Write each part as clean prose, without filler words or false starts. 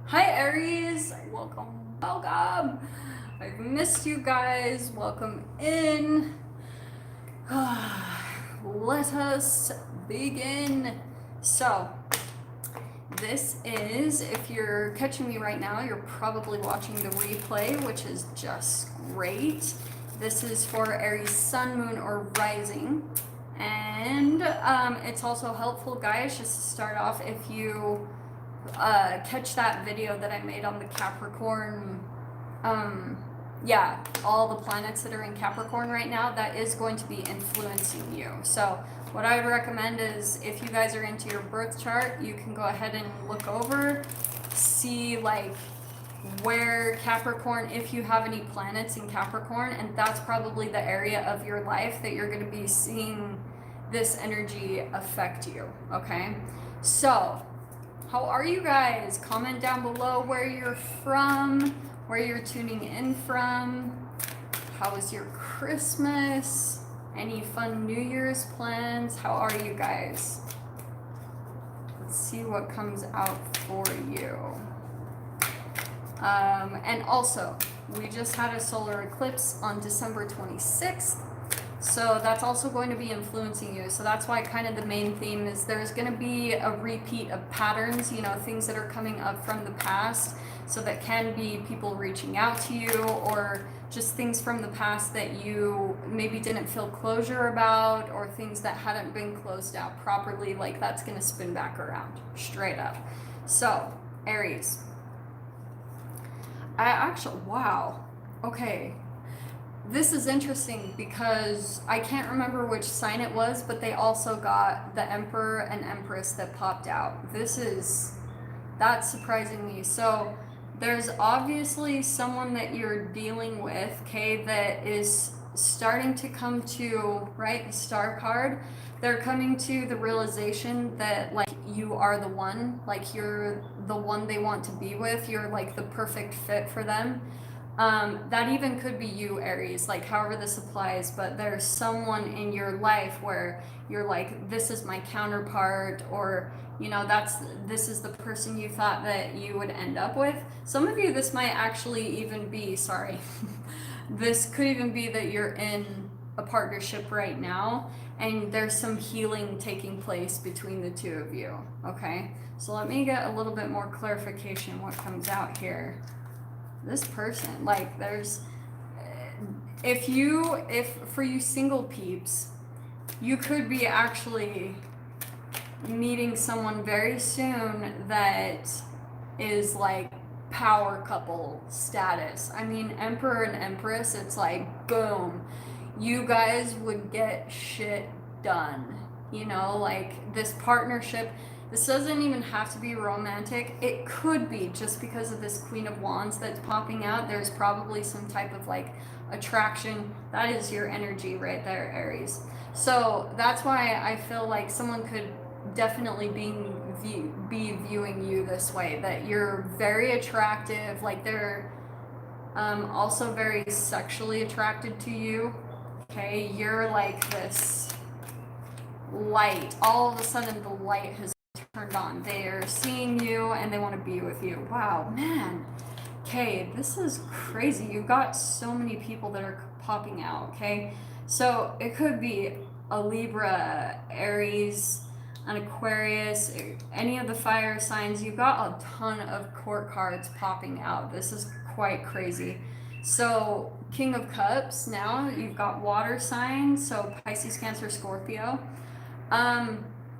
Hi Aries, welcome. I've missed you guys. Welcome in. Let us begin. So, this is, if you're catching me right now, you're probably watching the replay, which is just great. This is for Aries Sun, Moon, or Rising. And it's also helpful, guys, just to start off if you catch that video that I made on the Capricorn. Yeah, all the planets that are in Capricorn right now, that is going to be influencing you. So what I would recommend is if you guys are into your birth chart, you can go ahead and look over, see like where Capricorn, if you have any planets in Capricorn, and that's probably the area of your life that you're going to be seeing this energy affect you. Okay, so how are you guys? Comment down below where you're from, where you're tuning in from. How was your Christmas? Any fun New Year's plans? How are you guys? Let's see what comes out for you. And also, we just had a solar eclipse on December 26th. So that's also going to be influencing you. So that's why kind of the main theme is there's going to be a repeat of patterns, you know, things that are coming up from the past. So that can be people reaching out to you or just things from the past that you maybe didn't feel closure about, or things that hadn't been closed out properly. Like that's going to spin back around straight up. So Aries, wow. Okay. This is interesting because I can't remember which sign it was, but they also got the Emperor and Empress that popped out. That's surprising me. So there's obviously someone that you're dealing with, okay, that is starting to come to, right, the Star card. They're coming to the realization that like you are the one, like you're the one they want to be with. You're like the perfect fit for them. That even could be you, Aries, like however this applies, but there's someone in your life where you're like, this is my counterpart, or, you know, this is the person you thought that you would end up with. Some of you, this might actually even be, sorry, this could even be that you're in a partnership right now and there's some healing taking place between the two of you, okay? So let me get a little bit more clarification what comes out here. This person, like there's, if for you single peeps, you could be actually meeting someone very soon that is like power couple status. I mean, Emperor and Empress, it's like boom, you guys would get shit done, you know, like this partnership. This doesn't even have to be romantic. It could be, just because of this Queen of Wands that's popping out. There's probably some type of like attraction. That is your energy right there, Aries. So that's why I feel like someone could definitely be viewing you this way, that you're very attractive, like they're also very sexually attracted to you. Okay, you're like this light. All of a sudden the light has turned on. They're seeing you and they want to be with you. Wow, man. Okay, this is crazy. You've got so many people that are popping out, okay? So it could be a Libra, Aries, an Aquarius, any of the fire signs. You've got a ton of court cards popping out. This is quite crazy. So King of Cups, now you've got water signs, so Pisces, Cancer, Scorpio.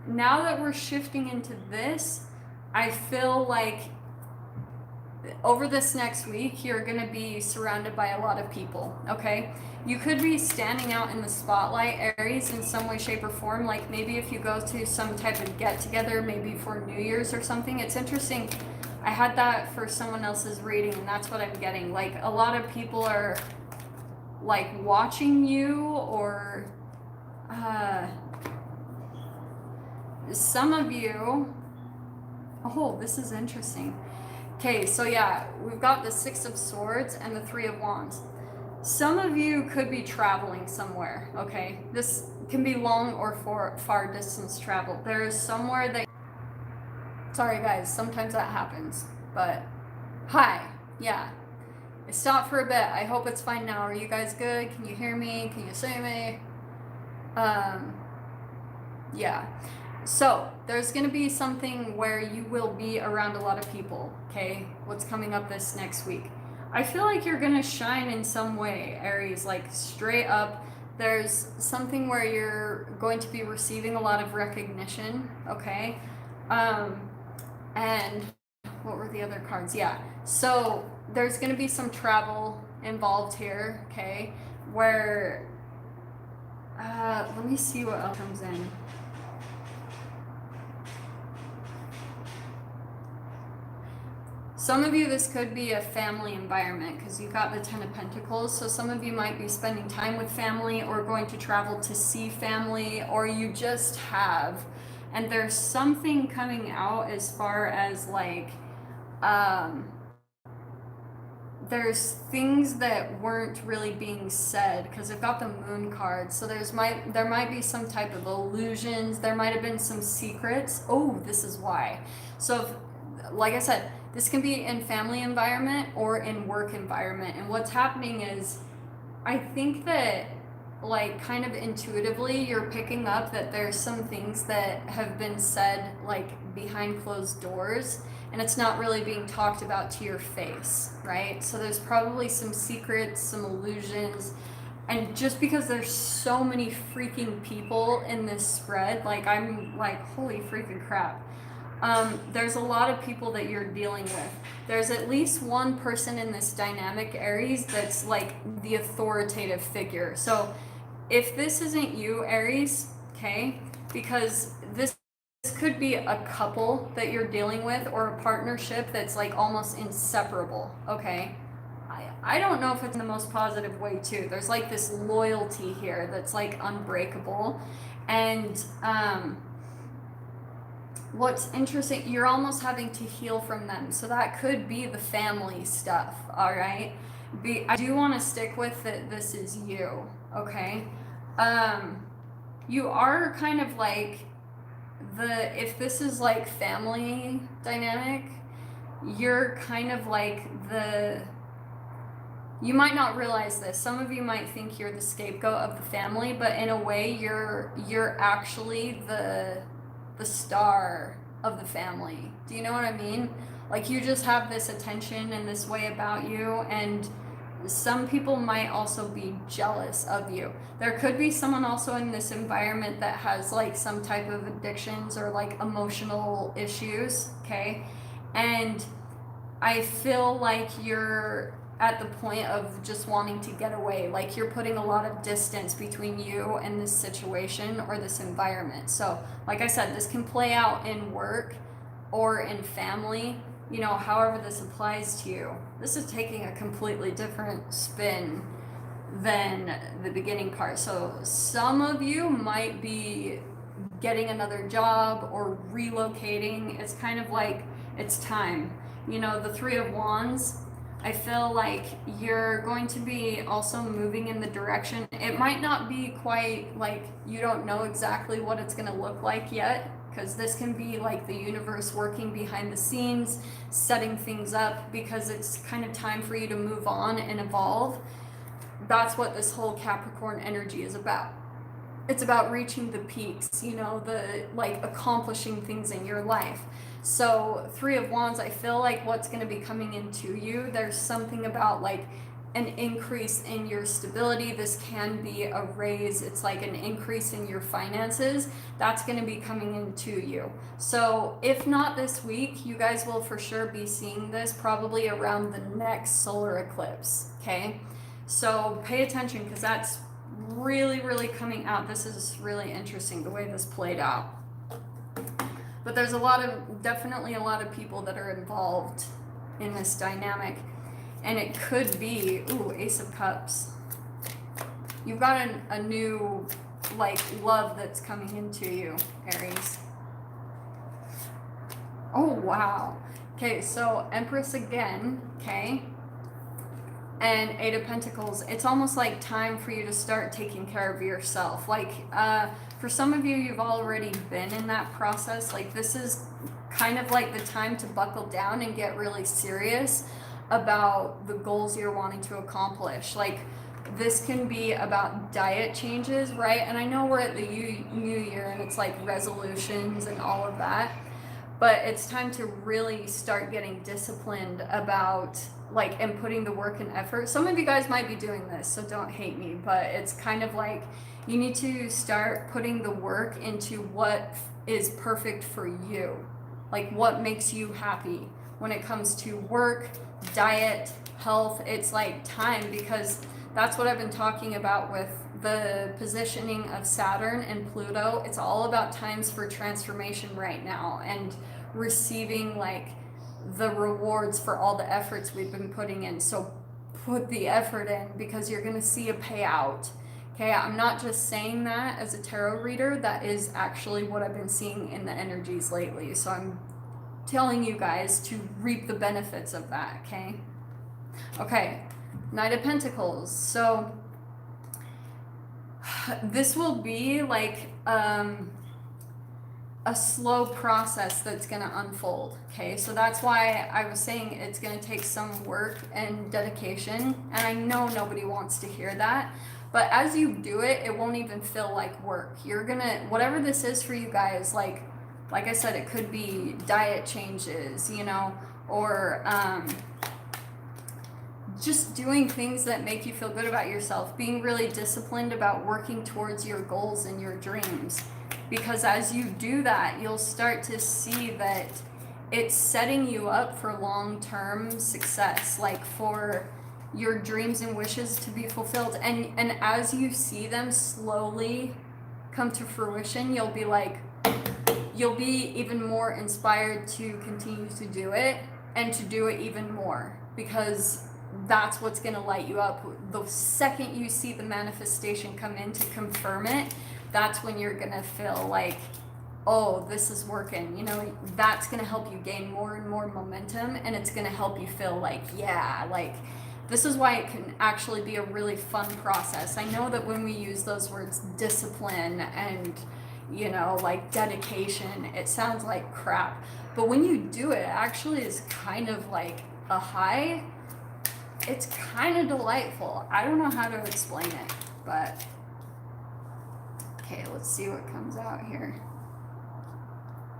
Now that we're shifting into this, I feel like over this next week, you're going to be surrounded by a lot of people, okay? You could be standing out in the spotlight, Aries, in some way, shape, or form. Like maybe if you go to some type of get-together, maybe for New Year's or something. It's interesting. I had that for someone else's reading, and that's what I'm getting. Like a lot of people are like watching you, or some of you, oh, this is interesting. Okay, so yeah, we've got the Six of Swords and the Three of Wands. Some of you could be traveling somewhere, okay? This can be long or far distance travel. There is somewhere that, sorry guys, sometimes that happens, but Hi. Yeah. I stopped for a bit. I hope it's fine now. Are you guys good? Can you hear me? Can you see me? Um, yeah. So, there's going to be something where you will be around a lot of people, okay? What's coming up this next week? I feel like you're going to shine in some way, Aries, like straight up. There's something where you're going to be receiving a lot of recognition, okay? Um, and what were the other cards? Yeah. So there's going to be some travel involved here, okay? Where, let me see what else comes in. Some of you, this could be a family environment because you've got the Ten of Pentacles. So some of you might be spending time with family or going to travel to see family, or you just have. And there's something coming out as far as like, um, there's things that weren't really being said because I've got the moon card. So there might be some type of illusions. There might have been some secrets. Oh, this is why. So if, like I said, this can be in family environment or in work environment. And what's happening is I think that like kind of intuitively you're picking up that there's some things that have been said like behind closed doors and it's not really being talked about to your face, right? So there's probably some secrets, some illusions, and just because there's so many freaking people in this spread, like I'm like, holy freaking crap. There's a lot of people that you're dealing with. There's at least one person in this dynamic Aries that's like the authoritative figure. So if this isn't you, Aries, okay, because this could be a couple that you're dealing with or a partnership that's like almost inseparable, okay? I don't know if it's in the most positive way too. There's like this loyalty here that's like unbreakable. And what's interesting, you're almost having to heal from them. So that could be the family stuff, all right? I do want to stick with that this is you, okay? You are kind of like if this is like family dynamic, you're kind of like you might not realize this. Some of you might think you're the scapegoat of the family, but in a way you're actually the star of the family. Do you know what I mean? Like you just have this attention and this way about you, and some people might also be jealous of you. There could be someone also in this environment that has like some type of addictions or like emotional issues, okay? And I feel like you're at the point of just wanting to get away. Like you're putting a lot of distance between you and this situation or this environment. So, like I said, this can play out in work or in family, you know, however this applies to you. This is taking a completely different spin than the beginning part. So, some of you might be getting another job or relocating. It's kind of like it's time. You know, the Three of Wands, I feel like you're going to be also moving in the direction. It might not be quite like you don't know exactly what it's going to look like yet, because this can be like the universe working behind the scenes, setting things up because it's kind of time for you to move on and evolve. That's what this whole Capricorn energy is about. It's about reaching the peaks, you know, the like accomplishing things in your life. So Three of Wands, I feel like what's going to be coming into you, there's something about like an increase in your stability. This can be a raise. It's like an increase in your finances. That's going to be coming into you. So if not this week, you guys will for sure be seeing this probably around the next solar eclipse, okay? So pay attention because that's really, really coming out. This is really interesting the way this played out. But there's definitely a lot of people that are involved in this dynamic. And it could be, ooh, Ace of Cups. You've got a new, like, love that's coming into you, Aries. Oh, wow. Okay, so Empress again, okay? And Eight of Pentacles, it's almost like time for you to start taking care of yourself. Like, for some of you, you've already been in that process. Like, this is kind of like the time to buckle down and get really serious. about the goals you're wanting to accomplish. Like, this can be about diet changes, right? And I know we're at the new year and it's like resolutions and all of that, but it's time to really start getting disciplined about like, and putting the work and effort. Some of you guys might be doing this, so don't hate me, but it's kind of like you need to start putting the work into what is perfect for you, like what makes you happy when it comes to work, diet, health. It's like time, because that's what I've been talking about with the positioning of Saturn and Pluto. It's all about times for transformation right now, and receiving like the rewards for all the efforts we've been putting in. So put the effort in, because you're going to see a payout. Okay, I'm not just saying that as a tarot reader. That is actually what I've been seeing in the energies lately. So I'm telling you guys to reap the benefits of that, okay? Okay, Knight of Pentacles. So this will be like a slow process that's going to unfold, okay? So that's why I was saying it's going to take some work and dedication, and I know nobody wants to hear that, but as you do it, it won't even feel like work. You're going to, whatever this is for you guys, like I said, it could be diet changes, you know, or just doing things that make you feel good about yourself, being really disciplined about working towards your goals and your dreams. Because as you do that, you'll start to see that it's setting you up for long-term success, like for your dreams and wishes to be fulfilled. And as you see them slowly come to fruition, you'll be even more inspired to continue to do it, and to do it even more, because that's what's going to light you up. The second you see the manifestation come in to confirm it, that's when you're going to feel like, oh, this is working. You know, that's going to help you gain more and more momentum, and it's going to help you feel like, yeah, like, this is why it can actually be a really fun process. I know that when we use those words discipline and, you know, like dedication, it sounds like crap. But when you do it, it actually is kind of like a high. It's kind of delightful. I don't know how to explain it, but okay, let's see what comes out here.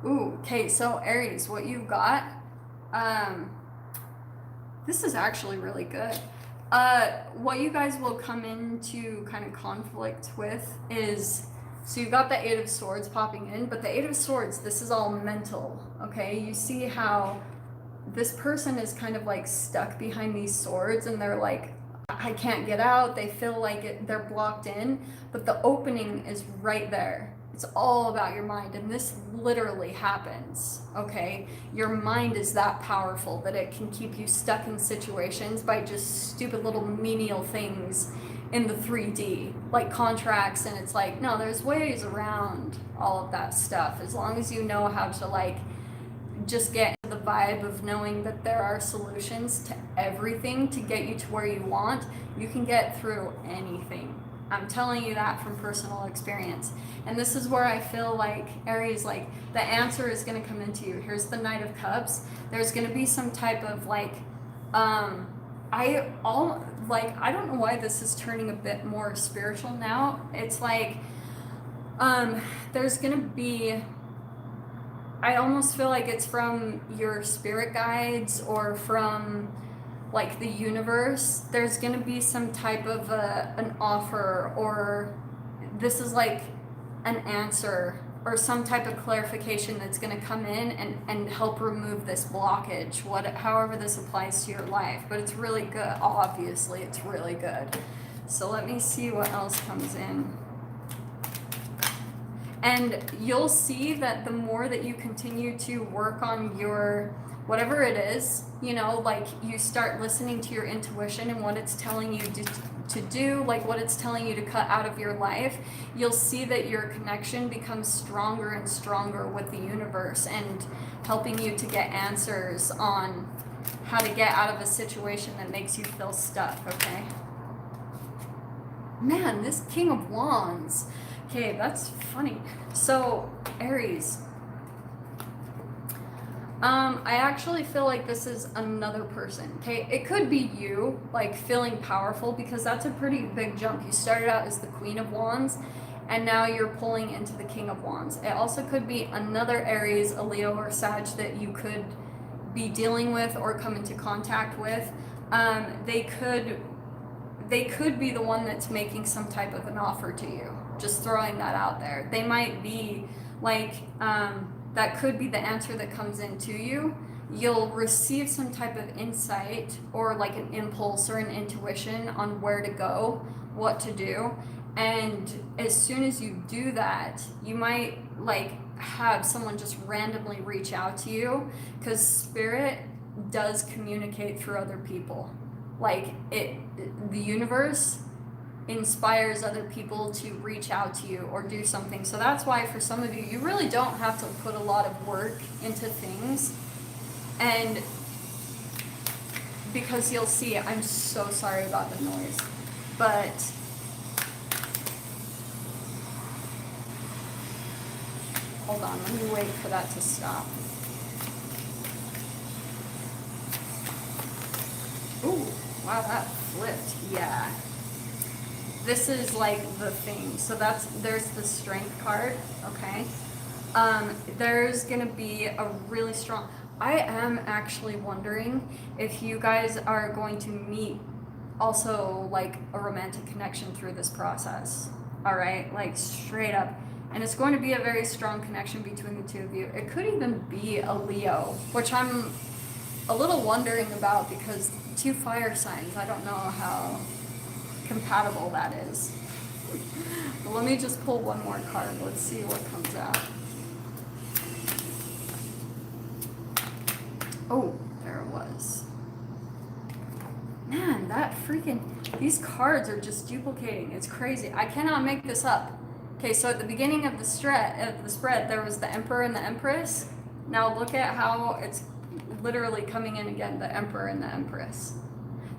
Ooh, okay, so Aries, what you got, this is actually really good. What you guys will come into kind of conflict with is, so you got the Eight of Swords popping in, but the Eight of Swords, this is all mental, okay? You see how this person is kind of like stuck behind these swords, and they're like, I can't get out. They feel like they're blocked in, but the opening is right there. It's all about your mind, and this literally happens, okay? Your mind is that powerful that it can keep you stuck in situations by just stupid little menial things in the 3D, like contracts, and it's like, no, there's ways around all of that stuff, as long as you know how to like just get the vibe of knowing that there are solutions to everything to get you to where you want. You can get through anything. I'm telling you that from personal experience. And this is where I feel like Aries, like the answer is going to come into you. Here's the Knight of Cups. There's going to be some type of like, I don't know why this is turning a bit more spiritual now. It's like, there's going to be, I almost feel like it's from your spirit guides or from like the universe. There's going to be some type of an offer, or this is like an answer or some type of clarification that's going to come in and help remove this blockage, however this applies to your life. But it's really good. Obviously, it's really good. So let me see what else comes in. And you'll see that the more that you continue to work on your, whatever it is, you know, like you start listening to your intuition and what it's telling you to do, like what it's telling you to cut out of your life, you'll see that your connection becomes stronger and stronger with the universe, and helping you to get answers on how to get out of a situation that makes you feel stuck, okay? Man, this King of Wands. Okay, that's funny. So, Aries, I actually feel like this is another person. Okay, it could be you, like feeling powerful, because that's a pretty big jump. You started out as the Queen of Wands, and now you're pulling into the King of Wands. It also could be another Aries, a Leo, or Sag that you could be dealing with or come into contact with. They could be the one that's making some type of an offer to you. Just throwing that out there. They might be like, that could be the answer that comes into you. You'll receive some type of insight or like an impulse or an intuition on where to go, what to do. And as soon as you do that, you might like have someone just randomly reach out to you, because spirit does communicate through other people. Like the universe inspires other people to reach out to you or do something. So that's why for some of you, you really don't have to put a lot of work into things. And because you'll see, I'm so sorry about the noise, but hold on, let me wait for that to stop. Ooh, wow, that flipped. Yeah. This is like the thing. So there's the strength card, okay? There's gonna be a really strong, I am actually wondering if you guys are going to meet also like a romantic connection through this process. All right, like straight up. And it's going to be a very strong connection between the two of you. It could even be a Leo, which I'm a little wondering about, because two fire signs, I don't know how compatible that is. But let me just pull one more card. Let's see what comes out. Oh, there it was. Man, that freaking, these cards are just duplicating. It's crazy. I cannot make this up. Okay, so at the beginning of the spread, there was the Emperor and the Empress. Now look at how it's literally coming in again, the Emperor and the Empress.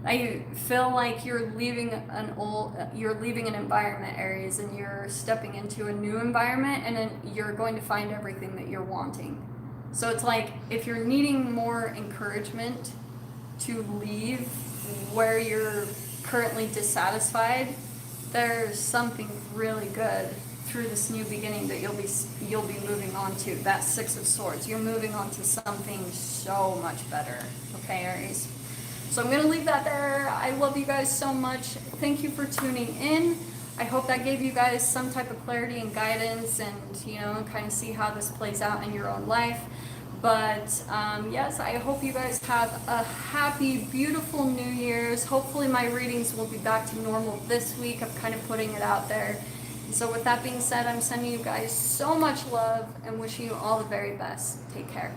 I feel like you're leaving an environment, Aries, and you're stepping into a new environment, and then you're going to find everything that you're wanting. So it's like, if you're needing more encouragement to leave where you're currently dissatisfied, there's something really good through this new beginning that you'll be moving on to. That Six of Swords, you're moving on to something so much better. Okay, Aries? So I'm going to leave that there. I love you guys so much. Thank you for tuning in. I hope that gave you guys some type of clarity and guidance, and, you know, kind of see how this plays out in your own life. But yes, I hope you guys have a happy, beautiful New Year's. Hopefully my readings will be back to normal this week. I'm kind of putting it out there. So with that being said, I'm sending you guys so much love and wishing you all the very best. Take care.